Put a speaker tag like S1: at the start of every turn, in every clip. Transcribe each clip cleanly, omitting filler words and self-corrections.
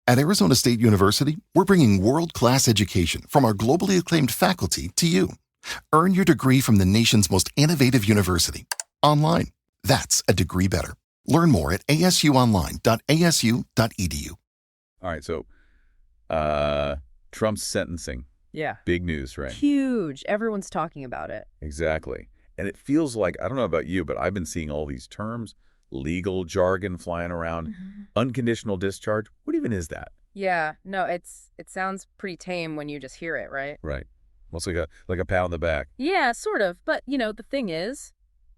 S1: At Arizona State University, we're bringing world-class education from our globally acclaimed faculty to you. Earn your degree from the nation's most innovative university. Online. That's a degree better. Learn more at asuonline.asu.edu.
S2: All right, so Trump's sentencing.
S3: Yeah.
S2: Big news, right?
S3: Huge. Everyone's talking about it.
S2: Exactly. And it feels like, I don't know about you, but I've been seeing all these terms, legal jargon flying around, unconditional discharge. What even is that?
S3: Yeah. No, it sounds pretty tame when you just hear it, right?
S2: Right. Almost like a pat on the back.
S3: Yeah, sort of. But, the thing is,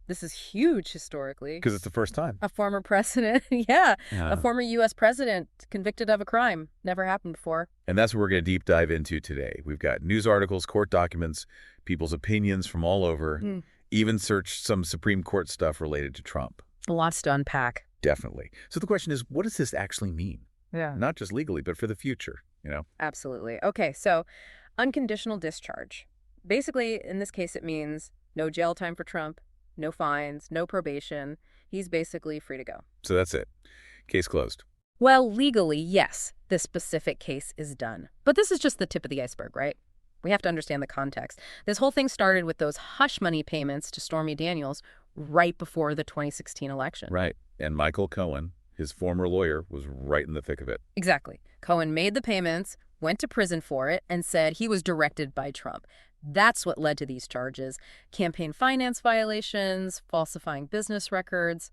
S3: this is huge historically.
S2: Because it's the first time.
S3: A former president, a former U.S. president convicted of a crime. Never happened before.
S2: And that's what we're going to deep dive into today. We've got news articles, court documents, people's opinions from all over, even searched some Supreme Court stuff related to Trump.
S3: Lots to unpack.
S2: Definitely. So the question is, what does this actually mean?
S3: Yeah.
S2: Not just legally, but for the future,
S3: Absolutely. Okay, so unconditional discharge. Basically, in this case, it means no jail time for Trump, no fines, no probation. He's basically free to go.
S2: So that's it. Case closed.
S3: Well, legally, yes, this specific case is done. But this is just the tip of the iceberg, right? We have to understand the context. This whole thing started with those hush money payments to Stormy Daniels right before the 2016 election.
S2: Right. And Michael Cohen, his former lawyer, was right in the thick of it.
S3: Exactly. Cohen made the payments, went to prison for it, and said he was directed by Trump. That's what led to these charges. Campaign finance violations, falsifying business records,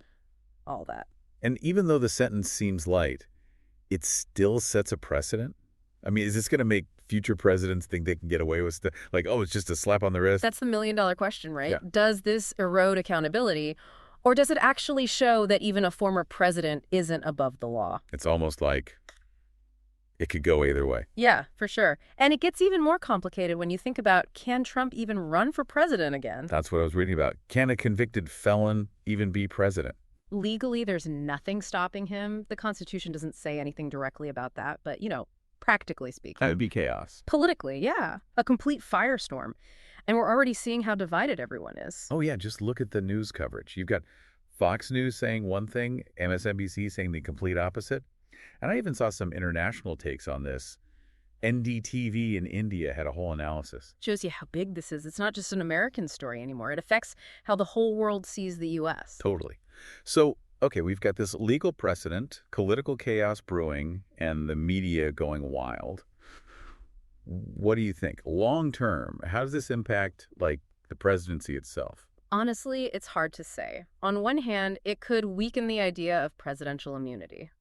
S3: all that.
S2: And even though the sentence seems light, it still sets a precedent? I mean, is this going to make future presidents think they can get away with stuff? Like, oh, it's just a slap on the wrist?
S3: That's the million-dollar question, right?
S2: Yeah.
S3: Does this erode accountability, or does it actually show that even a former president isn't above the law?
S2: It's almost like it could go either way.
S3: Yeah, for sure. And it gets even more complicated when you think about, can Trump even run for president again?
S2: That's what I was reading about. Can a convicted felon even be president?
S3: Legally, there's nothing stopping him. The Constitution doesn't say anything directly about that, but, practically speaking.
S2: That would be chaos.
S3: Politically, yeah. A complete firestorm. And we're already seeing how divided everyone is.
S2: Oh, yeah, just look at the news coverage. You've got Fox News saying one thing, MSNBC saying the complete opposite. And I even saw some international takes on this. NDTV in India had a whole analysis.
S3: Shows you how big this is. It's not just an American story anymore. It affects how the whole world sees the U.S.
S2: Totally. So, okay, we've got this legal precedent, political chaos brewing, and the media going wild. What do you think? Long term, how does this impact, the presidency itself?
S3: Honestly, it's hard to say. On one hand, it could weaken the idea of presidential immunity.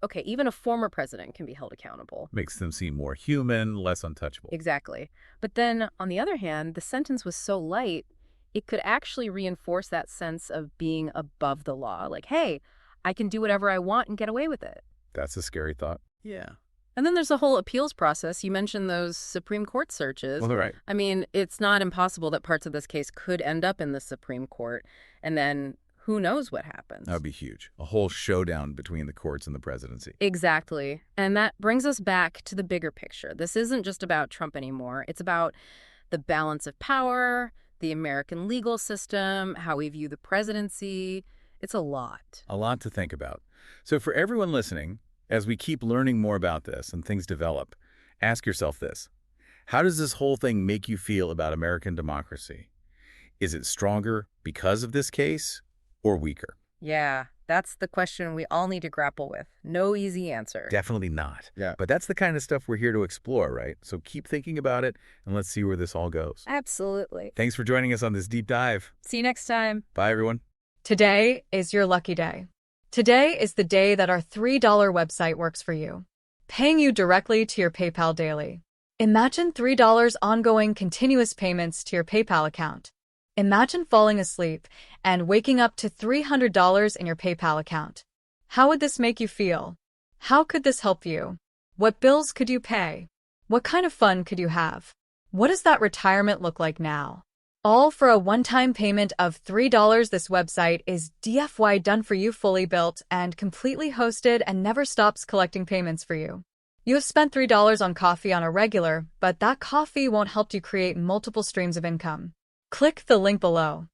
S3: Okay, even a former president can be held accountable.
S2: Makes them seem more human, less untouchable.
S3: Exactly. But then, on the other hand, the sentence was so light, it could actually reinforce that sense of being above the law. Hey, I can do whatever I want and get away with it.
S2: That's a scary thought.
S3: Yeah. And then there's the whole appeals process. You mentioned those Supreme Court searches.
S2: Well, right.
S3: I mean, it's not impossible that parts of this case could end up in the Supreme Court, and then who knows what happens.
S2: That would be huge. A whole showdown between the courts and the presidency.
S3: Exactly. And that brings us back to the bigger picture. This isn't just about Trump anymore. It's about the balance of power, the American legal system, how we view the presidency. It's a lot.
S2: A lot to think about. So for everyone listening, as we keep learning more about this and things develop, ask yourself this. How does this whole thing make you feel about American democracy? Is it stronger because of this case or weaker?
S3: Yeah, that's the question we all need to grapple with. No easy answer.
S2: Definitely not.
S1: Yeah.
S2: But that's the kind of stuff we're here to explore, right? So keep thinking about it, and let's see where this all goes.
S3: Absolutely.
S2: Thanks for joining us on this deep dive.
S3: See you next time.
S2: Bye, everyone.
S4: Today is your lucky day. Today is the day that our $3 website works for you, paying you directly to your PayPal daily. Imagine $3 ongoing continuous payments to your PayPal account. Imagine falling asleep and waking up to $300 in your PayPal account. How would this make you feel? How could this help you? What bills could you pay? What kind of fun could you have? What does that retirement look like now? All for a one-time payment of $3. This website is DFY done for you, fully built and completely hosted, and never stops collecting payments for you. You have spent $3 on coffee on a regular, but that coffee won't help you create multiple streams of income. Click the link below.